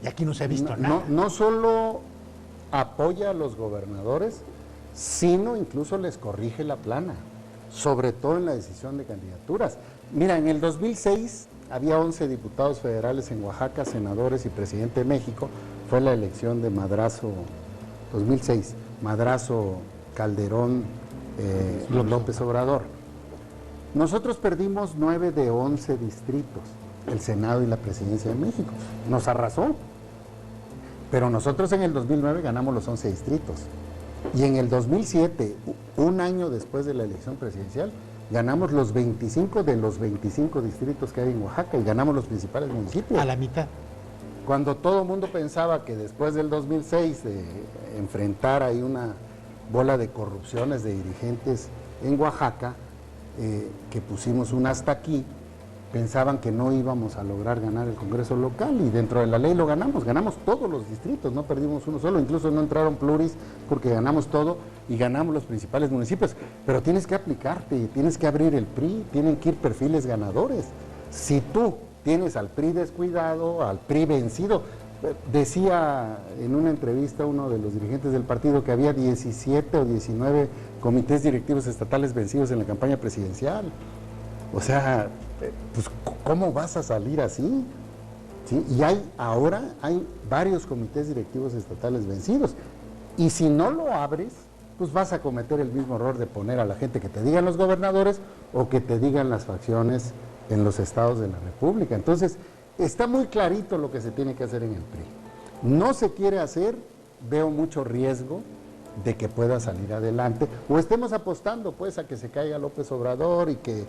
Y aquí no se ha visto nada. No solo apoya a los gobernadores, sino incluso les corrige la plana, sobre todo en la decisión de candidaturas. Mira, en el 2006 había 11 diputados federales en Oaxaca, senadores y presidente de México. Fue la elección de Madrazo, 2006, Madrazo, Calderón, López Obrador. Nosotros perdimos 9 de 11 distritos, el Senado y la Presidencia de México. Nos arrasó. Pero nosotros en el 2009 ganamos los 11 distritos. Y en el 2007, un año después de la elección presidencial, ganamos los 25 de los 25 distritos que hay en Oaxaca y ganamos los principales municipios. A la mitad. Cuando todo el mundo pensaba que después del 2006 de enfrentar ahí una bola de corrupciones de dirigentes en Oaxaca, que pusimos un hasta aquí, pensaban que no íbamos a lograr ganar el Congreso local y dentro de la ley lo ganamos todos los distritos, no perdimos uno solo, incluso no entraron pluris porque ganamos todo y ganamos los principales municipios, pero tienes que aplicarte, tienes que abrir el PRI, tienen que ir perfiles ganadores. Si tú tienes al PRI descuidado, al PRI vencido, decía en una entrevista uno de los dirigentes del partido que había 17 o 19 comités directivos estatales vencidos en la campaña presidencial. O sea, pues, ¿cómo vas a salir así? ¿sí? Y ahora hay varios comités directivos estatales vencidos. Y si no lo abres, pues vas a cometer el mismo error de poner a la gente que te digan los gobernadores o que te digan las facciones en los estados de la República. Entonces, está muy clarito lo que se tiene que hacer en el PRI. No se quiere hacer, veo mucho riesgo de que pueda salir adelante, o estemos apostando pues a que se caiga López Obrador y que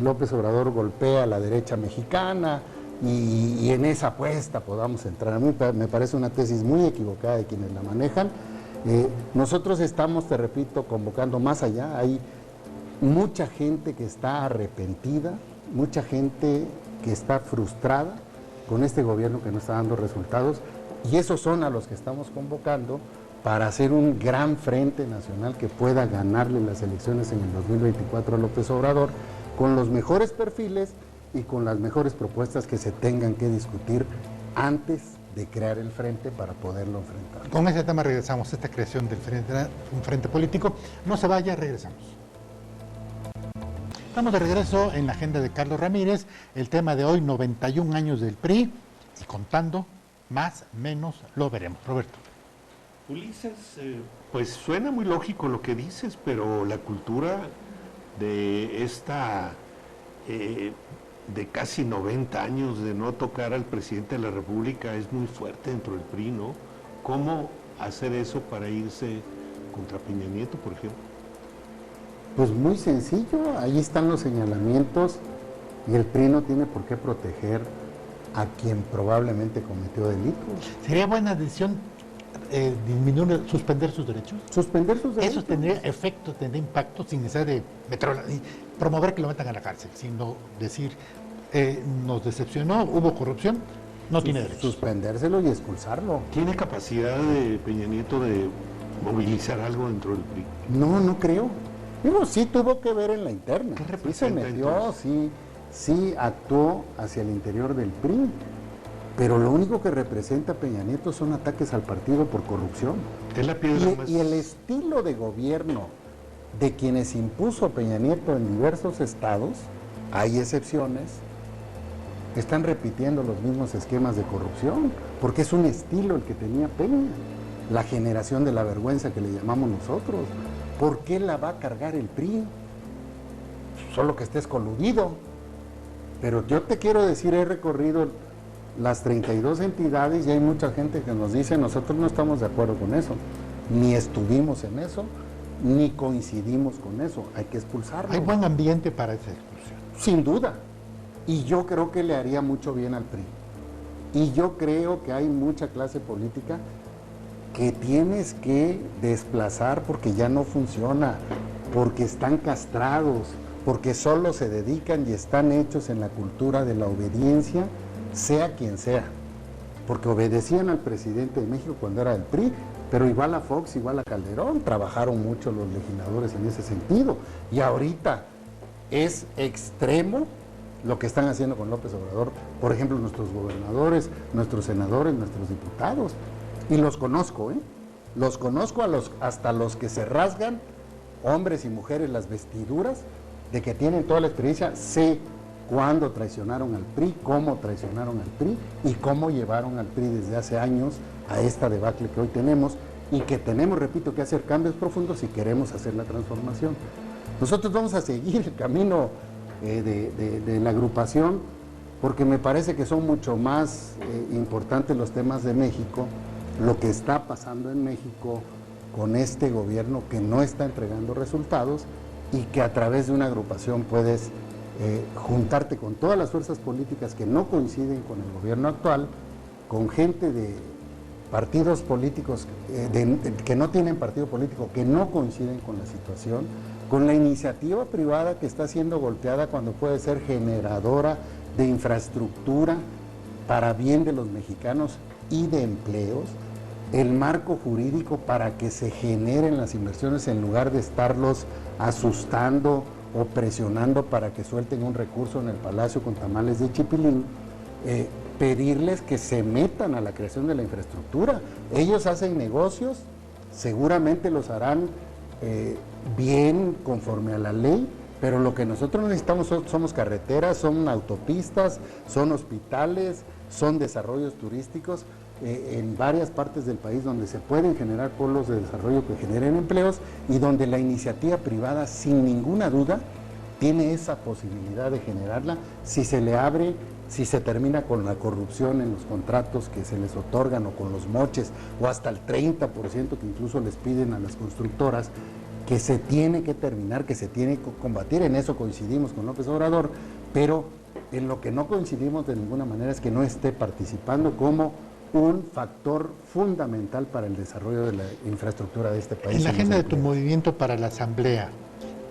López Obrador golpea a la derecha mexicana y en esa apuesta podamos entrar. A mí me parece una tesis muy equivocada de quienes la manejan. Nosotros estamos, te repito, convocando más allá. Hay mucha gente que está arrepentida, mucha gente que está frustrada con este gobierno que no está dando resultados, y esos son a los que estamos convocando para hacer un gran frente nacional que pueda ganarle las elecciones en el 2024 a López Obrador, con los mejores perfiles y con las mejores propuestas que se tengan que discutir antes de crear el frente para poderlo enfrentar. Con ese tema regresamos, esta creación del frente, un frente político. No se vaya, regresamos. Estamos de regreso en la agenda de Carlos Ramírez. El tema de hoy, 91 años del PRI y contando, más, menos, lo veremos. Roberto. Ulises, pues suena muy lógico lo que dices, pero la cultura de de casi 90 años de no tocar al presidente de la República es muy fuerte dentro del PRI, ¿no? ¿Cómo hacer eso para irse contra Peña Nieto, por ejemplo? Pues muy sencillo, ahí están los señalamientos y el PRI no tiene por qué proteger a quien probablemente cometió delitos. ¿Sería buena decisión suspender sus derechos? Suspender sus derechos. Eso tendría efecto, tendría impacto sin necesidad de promover que lo metan a la cárcel, sino decir, nos decepcionó, hubo corrupción, no tiene derecho. Suspendérselo y expulsarlo. ¿Tiene capacidad de Peña Nieto de movilizar algo dentro del PRI? No, no creo. Digo, sí tuvo que ver en la interna. ¿Qué Sí se representa, metió, entonces? sí actuó hacia el interior del PRI. Pero lo único que representa Peña Nieto son ataques al partido por corrupción. Es la piedra más... Y el estilo de gobierno de quienes impuso Peña Nieto en diversos estados, hay excepciones, están repitiendo los mismos esquemas de corrupción, porque es un estilo el que tenía Peña, la generación de la vergüenza que le llamamos nosotros. ¿Por qué la va a cargar el PRI? Solo que estés coludido. Pero yo te quiero decir, he recorrido las 32 entidades y hay mucha gente que nos dice, nosotros no estamos de acuerdo con eso, ni estuvimos en eso, ni coincidimos con eso, hay que expulsarlo. Hay buen ambiente para esa expulsión. Sin duda, y yo creo que le haría mucho bien al PRI. Y yo creo que hay mucha clase política que tienes que desplazar porque ya no funciona, porque están castrados, porque solo se dedican y están hechos en la cultura de la obediencia, sea quien sea, porque obedecían al presidente de México cuando era del PRI, pero igual a Fox, igual a Calderón, trabajaron mucho los legisladores en ese sentido, y ahorita es extremo lo que están haciendo con López Obrador, por ejemplo, nuestros gobernadores, nuestros senadores, nuestros diputados, y los conozco, los conozco hasta los que se rasgan, hombres y mujeres, las vestiduras, de que tienen toda la experiencia, sé cuándo traicionaron al PRI, cómo traicionaron al PRI y cómo llevaron al PRI desde hace años a esta debacle que hoy tenemos y que tenemos, repito, que hacer cambios profundos si queremos hacer la transformación. Nosotros vamos a seguir el camino de la agrupación porque me parece que son mucho más importantes los temas de México, lo que está pasando en México con este gobierno que no está entregando resultados y que a través de una agrupación puedes juntarte con todas las fuerzas políticas que no coinciden con el gobierno actual, con gente de partidos políticos que no tienen partido político, que no coinciden con la situación, con la iniciativa privada que está siendo golpeada cuando puede ser generadora de infraestructura para bien de los mexicanos y de empleos, el marco jurídico para que se generen las inversiones en lugar de estarlos asustando o presionando para que suelten un recurso en el Palacio con tamales de chipilín, pedirles que se metan a la creación de la infraestructura. Ellos hacen negocios, seguramente los harán bien conforme a la ley, pero lo que nosotros necesitamos somos carreteras, son autopistas, son hospitales, son desarrollos turísticos en varias partes del país donde se pueden generar polos de desarrollo que generen empleos y donde la iniciativa privada sin ninguna duda tiene esa posibilidad de generarla si se le abre, si se termina con la corrupción en los contratos que se les otorgan o con los moches o hasta el 30% que incluso les piden a las constructoras, que se tiene que terminar, que se tiene que combatir. En eso coincidimos con López Obrador, pero en lo que no coincidimos de ninguna manera es que no esté participando como un factor fundamental para el desarrollo de la infraestructura de este país. En la agenda de tu movimiento para la Asamblea,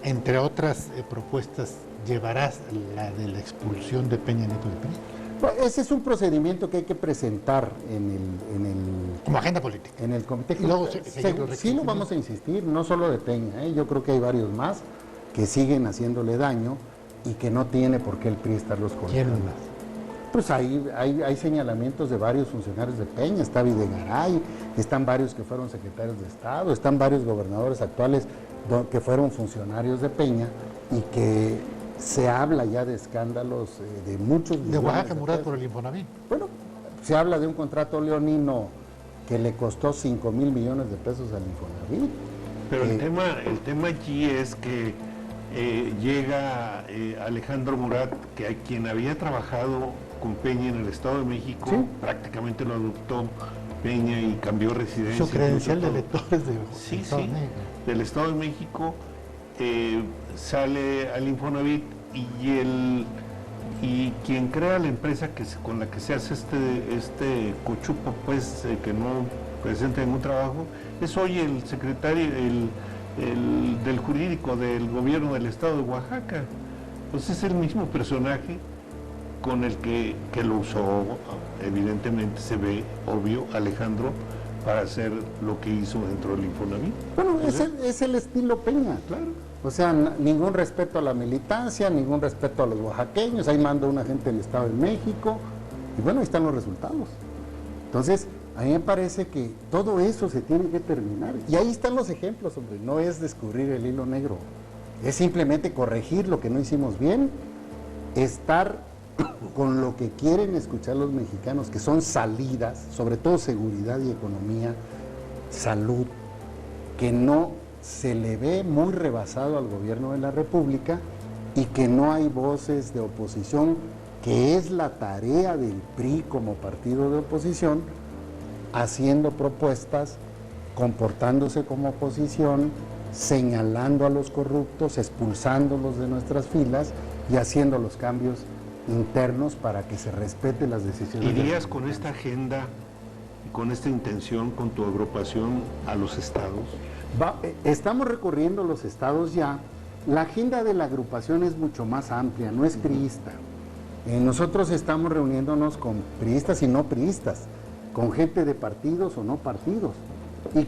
entre otras propuestas, ¿llevarás la de la expulsión de Peña Nieto del PRI? Ese es un procedimiento que hay que presentar como agenda política. En el comité. Y luego sí lo vamos a insistir, no solo de Peña, yo creo que hay varios más que siguen haciéndole daño y que no tiene por qué el PRI estarlos corrigiendo. ¿Quién más? Pues hay señalamientos de varios funcionarios de Peña, está Videgaray, están varios que fueron secretarios de Estado, están varios gobernadores actuales que fueron funcionarios de Peña y que se habla ya de escándalos de muchos... De Oaxaca, Murat por el Infonavit. Bueno, se habla de un contrato leonino que le costó 5,000 millones de pesos al Infonavit. Pero el tema allí es que llega Alejandro Murat, quien había trabajado con Peña en el Estado de México, ¿sí? Prácticamente lo adoptó Peña y cambió residencia. Su credencial de electores del Estado de México, sale al Infonavit y quien crea la empresa con la que se hace este cochupo, pues, que no presenta ningún trabajo, es hoy el secretario del jurídico del gobierno del Estado de Oaxaca. Pues es el mismo personaje con el que lo usó, evidentemente se ve obvio, Alejandro, para hacer lo que hizo dentro del Infonavit. Bueno, es el estilo Peña, claro. O sea, ningún respeto a la militancia, ningún respeto a los oaxaqueños, ahí manda un agente del Estado de México, y bueno, ahí están los resultados. Entonces, a mí me parece que todo eso se tiene que terminar. Y ahí están los ejemplos, hombre, no es descubrir el hilo negro, es simplemente corregir lo que no hicimos bien, estar con lo que quieren escuchar los mexicanos, que son salidas, sobre todo seguridad y economía, salud, que no se le ve muy rebasado al gobierno de la República y que no hay voces de oposición, que es la tarea del PRI como partido de oposición, haciendo propuestas, comportándose como oposición, señalando a los corruptos, expulsándolos de nuestras filas y haciendo los cambios internos para que se respeten las decisiones. ¿Irías con esta agenda y con esta intención, con tu agrupación, a los estados? Estamos recorriendo los estados ya. La agenda de la agrupación es mucho más amplia, no es priista. Nosotros estamos reuniéndonos con priistas y no priistas, con gente de partidos o no partidos.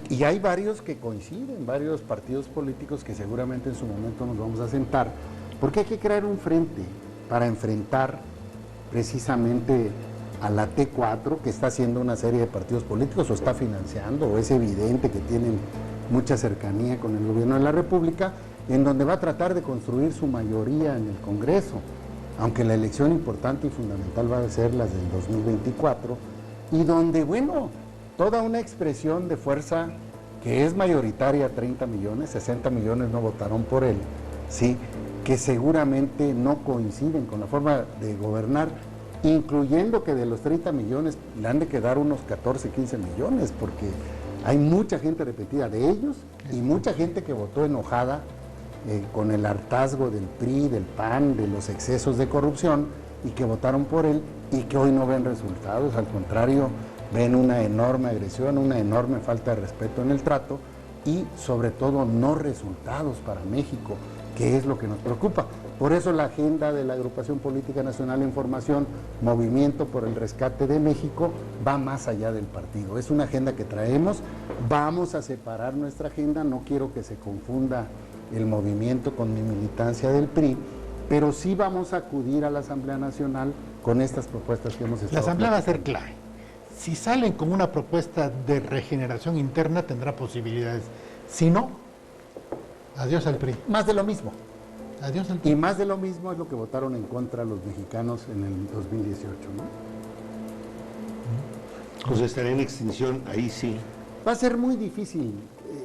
Y hay varios que coinciden, varios partidos políticos que seguramente en su momento nos vamos a sentar, porque hay que crear un frente para enfrentar precisamente a la T4, que está haciendo una serie de partidos políticos o está financiando, o es evidente que tienen mucha cercanía con el gobierno de la República, en donde va a tratar de construir su mayoría en el Congreso, aunque la elección importante y fundamental va a ser la del 2024, y donde, bueno, toda una expresión de fuerza que es mayoritaria, 30 millones, 60 millones no votaron por él, ¿sí?, que seguramente no coinciden con la forma de gobernar, incluyendo que de los 30 millones le han de quedar unos 14, 15 millones, porque hay mucha gente repetida de ellos y mucha gente que votó enojada con el hartazgo del PRI, del PAN, de los excesos de corrupción, y que votaron por él y que hoy no ven resultados, al contrario, ven una enorme agresión, una enorme falta de respeto en el trato y sobre todo no resultados para México, que es lo que nos preocupa. Por eso la agenda de la Agrupación Política Nacional en Formación, Movimiento por el Rescate de México, va más allá del partido. Es una agenda que traemos, vamos a separar nuestra agenda, no quiero que se confunda el movimiento con mi militancia del PRI, pero sí vamos a acudir a la Asamblea Nacional con estas propuestas que hemos estado. La Asamblea va a ser clave. Si salen con una propuesta de regeneración interna, tendrá posibilidades. Si no, adiós al PRI. Más de lo mismo. Adiós al PRI. Y más de lo mismo es lo que votaron en contra los mexicanos en el 2018, ¿no? O sea, estaría en extinción, ahí sí. Va a ser muy difícil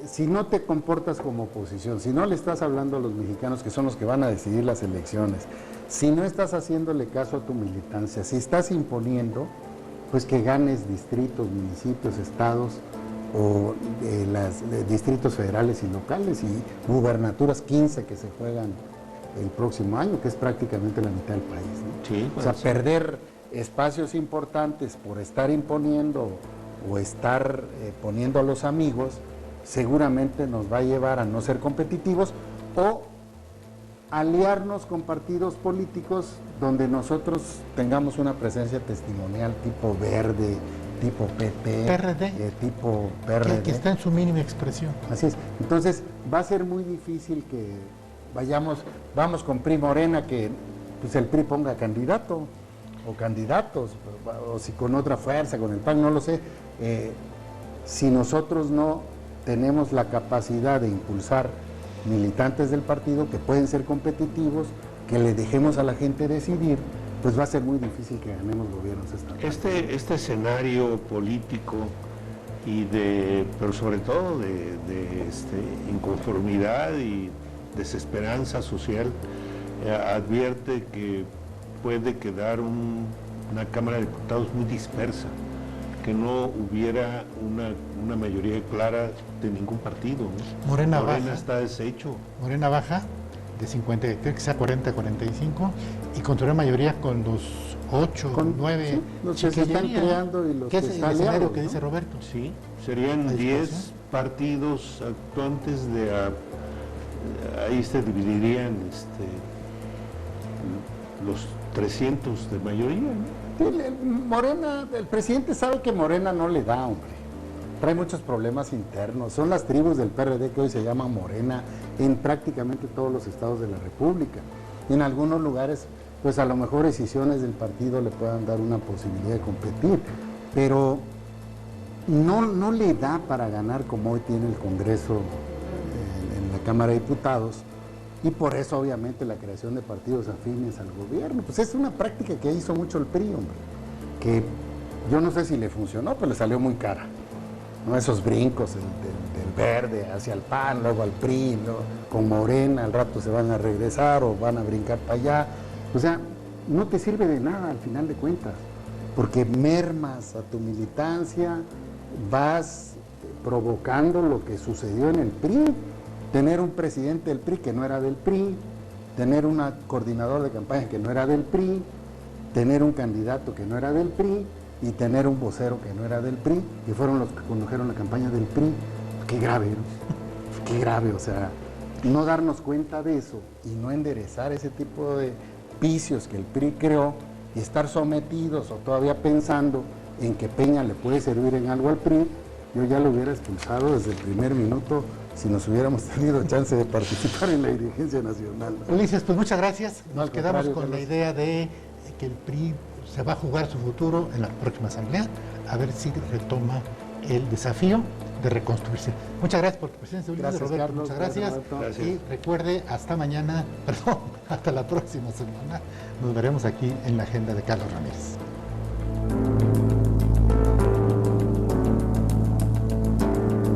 si no te comportas como oposición, si no le estás hablando a los mexicanos que son los que van a decidir las elecciones, si no estás haciéndole caso a tu militancia, si estás imponiendo, pues que ganes distritos, municipios, estados o distritos federales y locales y gubernaturas 15 que se juegan el próximo año, que es prácticamente la mitad del país, ¿no? Sí, o sea, perder espacios importantes por estar imponiendo o estar poniendo a los amigos, seguramente nos va a llevar a no ser competitivos o aliarnos con partidos políticos donde nosotros tengamos una presencia testimonial tipo Verde, tipo PP, PRD, tipo PRD. que está en su mínima expresión. Así es. Entonces va a ser muy difícil que vamos con PRI Morena, que pues el PRI ponga candidato o candidatos, o si con otra fuerza, con el PAN, no lo sé. Si nosotros no tenemos la capacidad de impulsar militantes del partido que pueden ser competitivos, que le dejemos a la gente decidir, pues va a ser muy difícil que ganemos gobiernos estatales. Este escenario político pero sobre todo de inconformidad y desesperanza social, advierte que puede quedar una Cámara de Diputados muy dispersa, que no hubiera una mayoría clara de ningún partido, ¿no? Morena baja, está deshecho. Morena baja de 50, creo que sea 40, 45, y controlar mayoría con los 8, 9 sí, los que se están creando y los que es que el están escenario aliados, que ¿no? dice Roberto. Sí, serían 10 partidos actuantes ahí se dividirían los 300 de mayoría, ¿no? Morena, el presidente sabe que Morena no le da, hombre. Trae muchos problemas internos. Son las tribus del PRD que hoy se llaman Morena en prácticamente todos los estados de la República. En algunos lugares, pues a lo mejor decisiones del partido le puedan dar una posibilidad de competir, pero no le da para ganar como hoy tiene el Congreso en la Cámara de Diputados. Y por eso, obviamente, la creación de partidos afines al gobierno. Pues es una práctica que hizo mucho el PRI, hombre. Que yo no sé si le funcionó, pero le salió muy cara, ¿no? Esos brincos del Verde hacia el PAN, luego al PRI, luego con Morena, al rato se van a regresar o van a brincar para allá. O sea, no te sirve de nada al final de cuentas, porque mermas a tu militancia, vas provocando lo que sucedió en el PRI. Tener un presidente del PRI que no era del PRI, tener un coordinador de campaña que no era del PRI, tener un candidato que no era del PRI y tener un vocero que no era del PRI, que fueron los que condujeron la campaña del PRI. Qué grave, ¿no? Qué grave, o sea, no darnos cuenta de eso y no enderezar ese tipo de vicios que el PRI creó y estar sometidos o todavía pensando en que Peña le puede servir en algo al PRI. Yo ya lo hubiera expulsado desde el primer minuto si nos hubiéramos tenido chance de participar en la dirigencia nacional. Ulises, pues muchas gracias. No, Nos quedamos con Carlos, la idea de que el PRI se va a jugar su futuro en la próxima asamblea, a ver si retoma el desafío de reconstruirse. Muchas gracias por tu presencia, Ulises. Gracias, Roberto, Carlos, muchas gracias. Gracias. Y recuerde, hasta mañana, perdón, hasta la próxima semana, nos veremos aquí en la agenda de Carlos Ramírez.